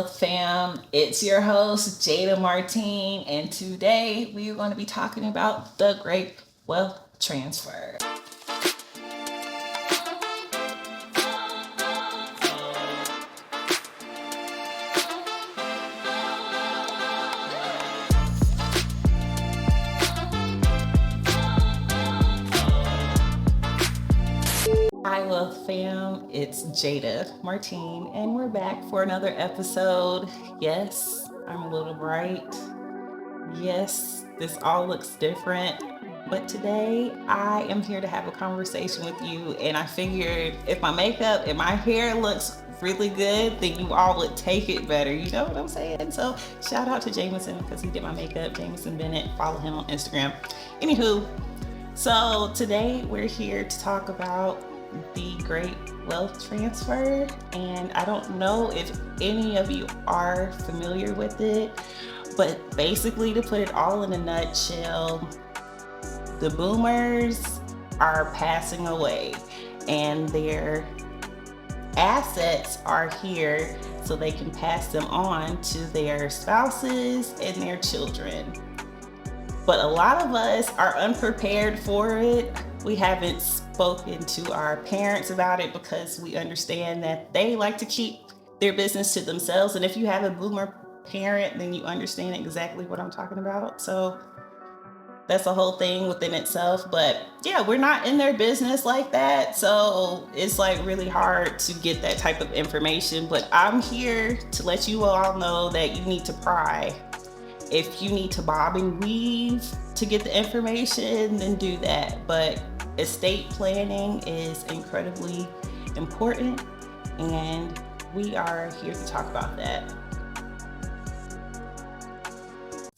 Wealth fam, it's your host Jada Martine, and today we are going to be talking about the Great Wealth Transfer. Hi, Wealth fam, it's Jada Martine, and we're back for another episode. Yes, I'm a little bright. Yes, this all looks different. But today I am here to have a conversation with you. And I figured if my makeup and my hair looks really good, then you all would take it better. You know what I'm saying? So shout out to Jameson because he did my makeup. Jameson Bennett. Follow him on Instagram. Anywho, so today we're here to talk about the Great Wealth Transfer. And I don't know if any of you are familiar with it. But basically, to put it all in a nutshell, the boomers are passing away and their assets are here so they can pass them on to their spouses and their children. But a lot of us are unprepared for it. We haven't spoken to our parents about it because we understand that they like to keep their business to themselves. And if you have a boomer parent, then you understand exactly what I'm talking about. So that's a whole thing within itself. But yeah, we're not in their business like that. So it's like really hard to get that type of information. But I'm here to let you all know that you need to pry. If you need to bob and weave to get the information, then do that. But estate planning is incredibly important, and we are here to talk about that.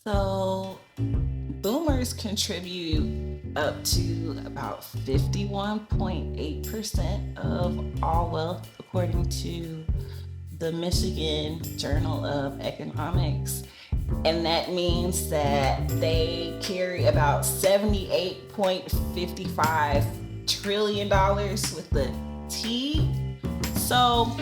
So, boomers contribute up to about 51.8% of all wealth, according to the Michigan Journal of Economics. And that means that they carry about $78.55 trillion with the T. So,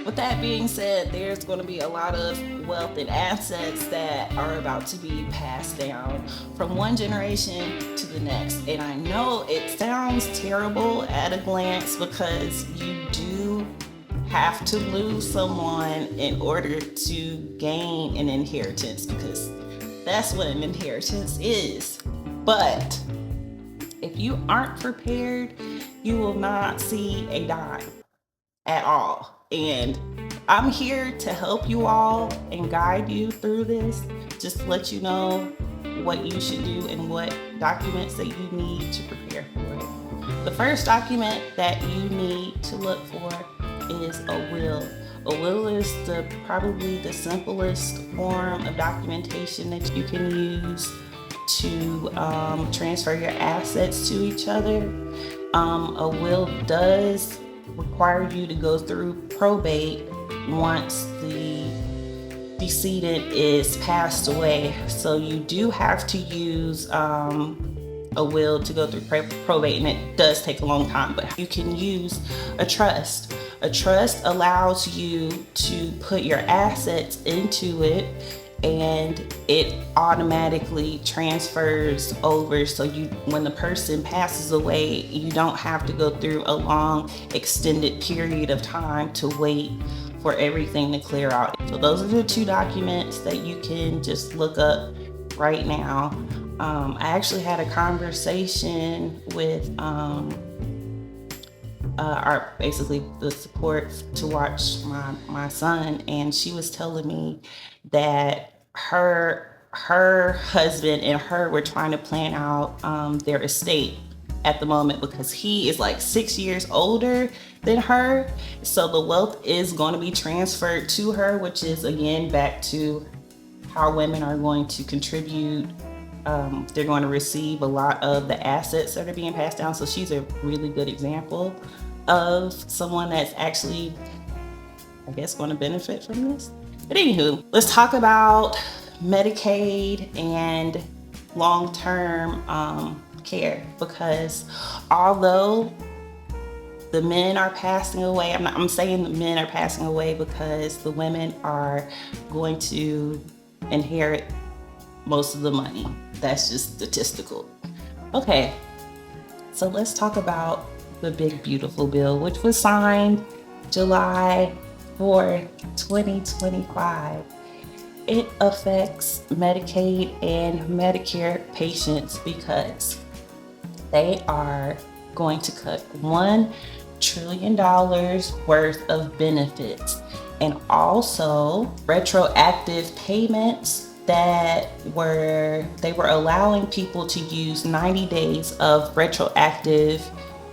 with that being said, there's going to be a lot of wealth and assets that are about to be passed down from one generation to the next. And I know it sounds terrible at a glance because you do have to lose someone in order to gain an inheritance, because that's what an inheritance is. But if you aren't prepared, you will not see a dime at all. And I'm here to help you all and guide you through this, just to let you know what you should do and what documents that you need to prepare for it. The first document that you need to look for is a will. A will is probably the simplest form of documentation that you can use to transfer your assets to each other. A will does require you to go through probate once the decedent is passed away. So you do have to use a will to go through probate, and it does take a long time, but you can use a trust. A trust allows you to put your assets into it, and it automatically transfers over. So when the person passes away, you don't have to go through a long extended period of time to wait for everything to clear out. So those are the two documents that you can just look up right now. I actually had a conversation with basically the support to watch my son, and she was telling me that her husband and her were trying to plan out their estate at the moment because he is like 6 years older than her. So the wealth is going to be transferred to her, which is again back to how women are going to contribute. They're going to receive a lot of the assets that are being passed down. So she's a really good example of someone that's actually, I guess, going to benefit from this. But anywho, let's talk about Medicaid and long-term care, because although the men are passing away. I'm saying the men are passing away because the women are going to inherit most of the money. That's just statistical. Okay, so let's talk about the big beautiful bill, which was signed July 4th, 2025. It affects Medicaid and Medicare patients because they are going to cut $1 trillion worth of benefits, and also retroactive payments that they were allowing people to use 90 days of retroactive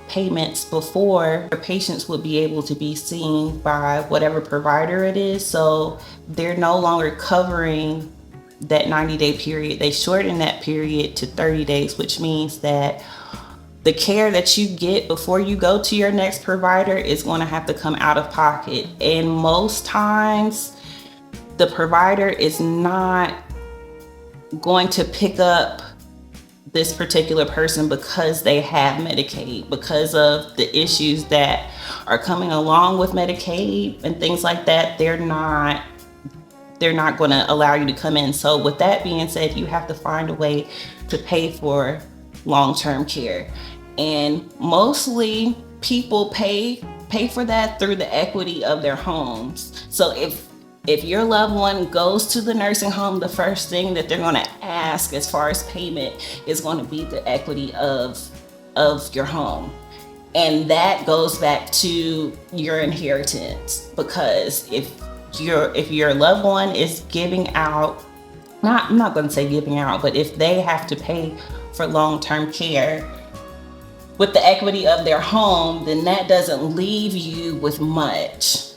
payments before their patients would be able to be seen by whatever provider it is. So they're no longer covering that 90-day period. They shortened that period to 30 days, which means that the care that you get before you go to your next provider is going to have to come out of pocket. And most times, the provider is not going to pick up this particular person because they have Medicaid, because of the issues that are coming along with Medicaid and things like that. They're not going to allow you to come in. So with that being said, you have to find a way to pay for long-term care. And mostly people pay for that through the equity of their homes. So if your loved one goes to the nursing home, the first thing that they're going to ask as far as payment is going to be the equity of your home. And that goes back to your inheritance, because if your loved one is giving out, I'm not going to say giving out, but if they have to pay for long-term care with the equity of their home, then that doesn't leave you with much.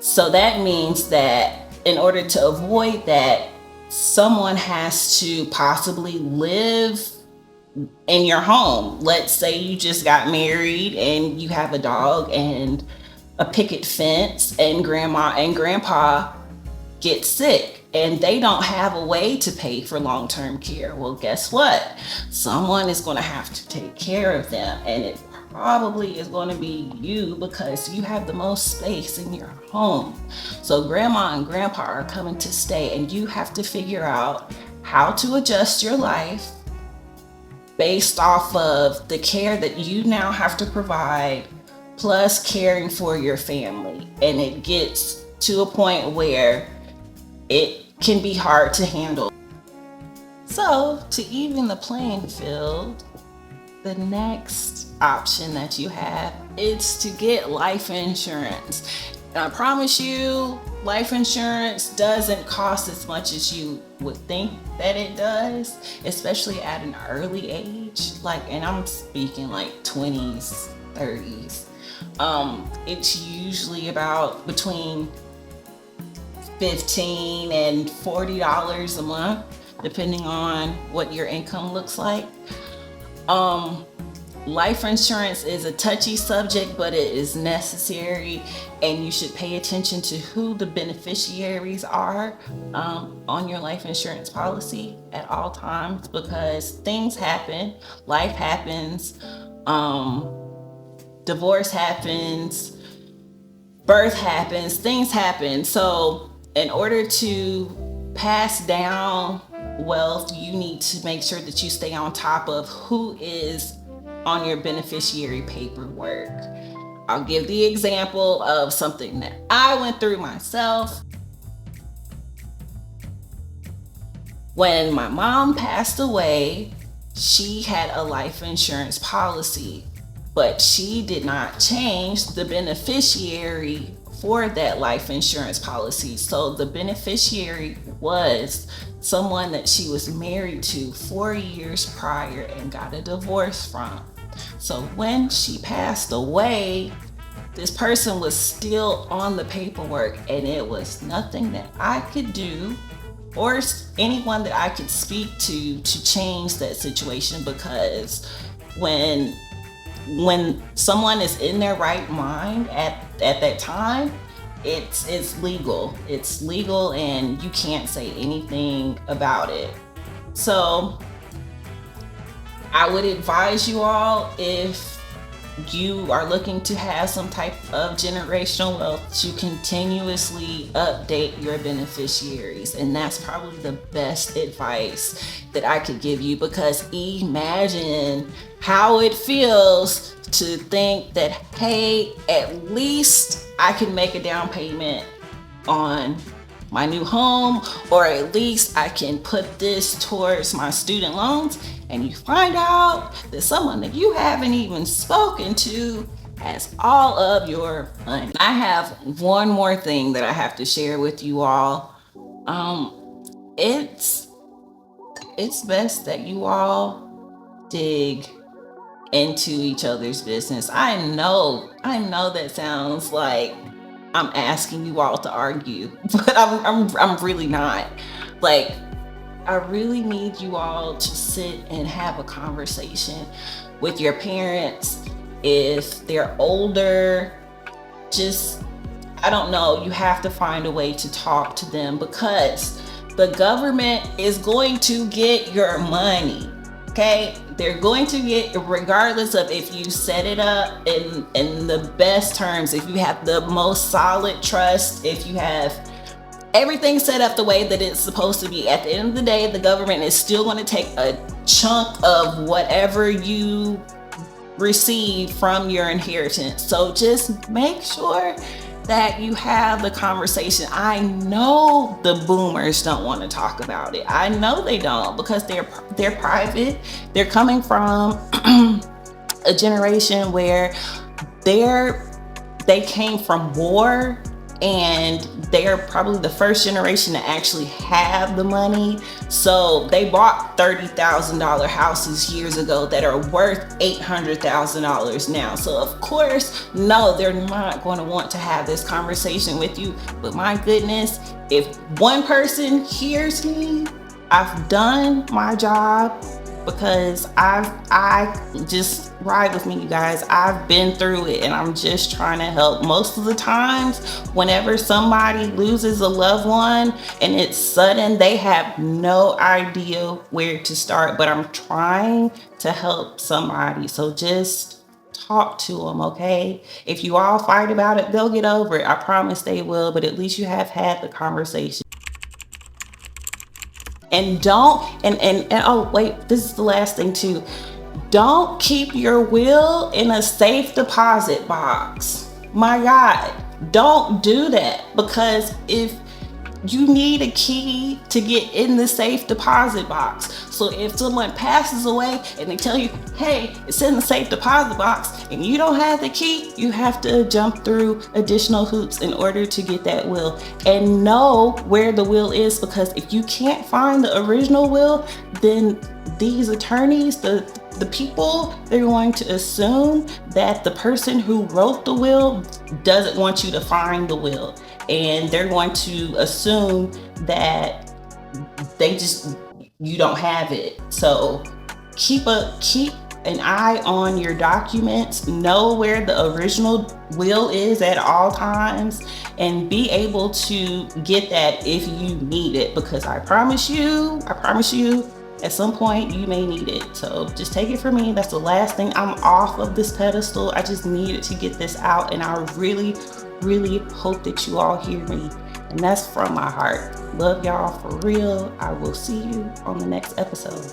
So that means that in order to avoid that, someone has to possibly live in your home. Let's say you just got married and you have a dog and a picket fence, and grandma and grandpa get sick and they don't have a way to pay for long-term care. Well, guess what? Someone is going to have to take care of them, and it probably is going to be you because you have the most space in your home. So grandma and grandpa are coming to stay, and you have to figure out how to adjust your life based off of the care that you now have to provide, plus caring for your family. And it gets to a point where it can be hard to handle. So to even the playing field, the next option that you have is to get life insurance. And I promise you, life insurance doesn't cost as much as you would think that it does, especially at an early age. And I'm speaking like 20s, 30s. It's usually about between $15 and $40 a month, depending on what your income looks like. Life insurance is a touchy subject, but it is necessary, and you should pay attention to who the beneficiaries are on your life insurance policy at all times, because things happen, life happens, divorce happens, birth happens, things happen. So in order to pass down wealth, you need to make sure that you stay on top of who is on your beneficiary paperwork. I'll give the example of something that I went through myself. When my mom passed away, she had a life insurance policy, but she did not change the beneficiary for that life insurance policy. So the beneficiary was someone that she was married to 4 years prior and got a divorce from. So when she passed away, this person was still on the paperwork, and it was nothing that I could do or anyone that I could speak to change that situation, because when someone is in their right mind at that time, it's legal. It's legal, and you can't say anything about it. So I would advise you all, if you are looking to have some type of generational wealth, to continuously update your beneficiaries. And that's probably the best advice that I could give you, because imagine how it feels to think that, hey, at least I can make a down payment on my new home, or at least I can put this towards my student loans, and you find out that someone that you haven't even spoken to has all of your money. I have one more thing that I have to share with you all. It's best that you all dig into each other's business. I know that sounds like I'm asking you all to argue, but I'm really not. Like, I really need you all to sit and have a conversation with your parents. If they're older, just, I don't know, you have to find a way to talk to them, because the government is going to get your money. Okay, they're going to get, regardless of if you set it up in the best terms, if you have the most solid trust, if you have everything set up the way that it's supposed to be. At the end of the day, the government is still going to take a chunk of whatever you receive from your inheritance. So just make sure that you have the conversation. I know the boomers don't want to talk about it. I know they don't, because they're private. They're coming from a generation where they came from war, and they're probably the first generation to actually have the money. So they bought $30,000 houses years ago that are worth $800,000 now. So of course, no, they're not going to want to have this conversation with you. But my goodness, if one person hears me, I've done my job, because I just ride with me, you guys. I've been through it, and I'm just trying to help. Most of the times, whenever somebody loses a loved one and it's sudden, they have no idea where to start, but I'm trying to help somebody. So just talk to them, okay? If you all fight about it, they'll get over it. I promise they will, but at least you have had the conversation. And don't, and oh wait, this is the last thing too. Don't keep your will in a safe deposit box. My God, don't do that, because if you need a key to get in the safe deposit box. So if someone passes away and they tell you, hey, it's in the safe deposit box, and you don't have the key, you have to jump through additional hoops in order to get that will. And know where the will is, because if you can't find the original will, then these attorneys, the people, they're going to assume that the person who wrote the will doesn't want you to find the will. And they're going to assume that you don't have it. So keep an eye on your documents, know where the original will is at all times, and be able to get that if you need it, because I promise you, at some point you may need it. So just take it from me. That's the last thing. I'm off of this pedestal. I just needed to get this out, and I really hope that you all hear me. And that's from my heart. Love y'all for real. I will see you on the next episode.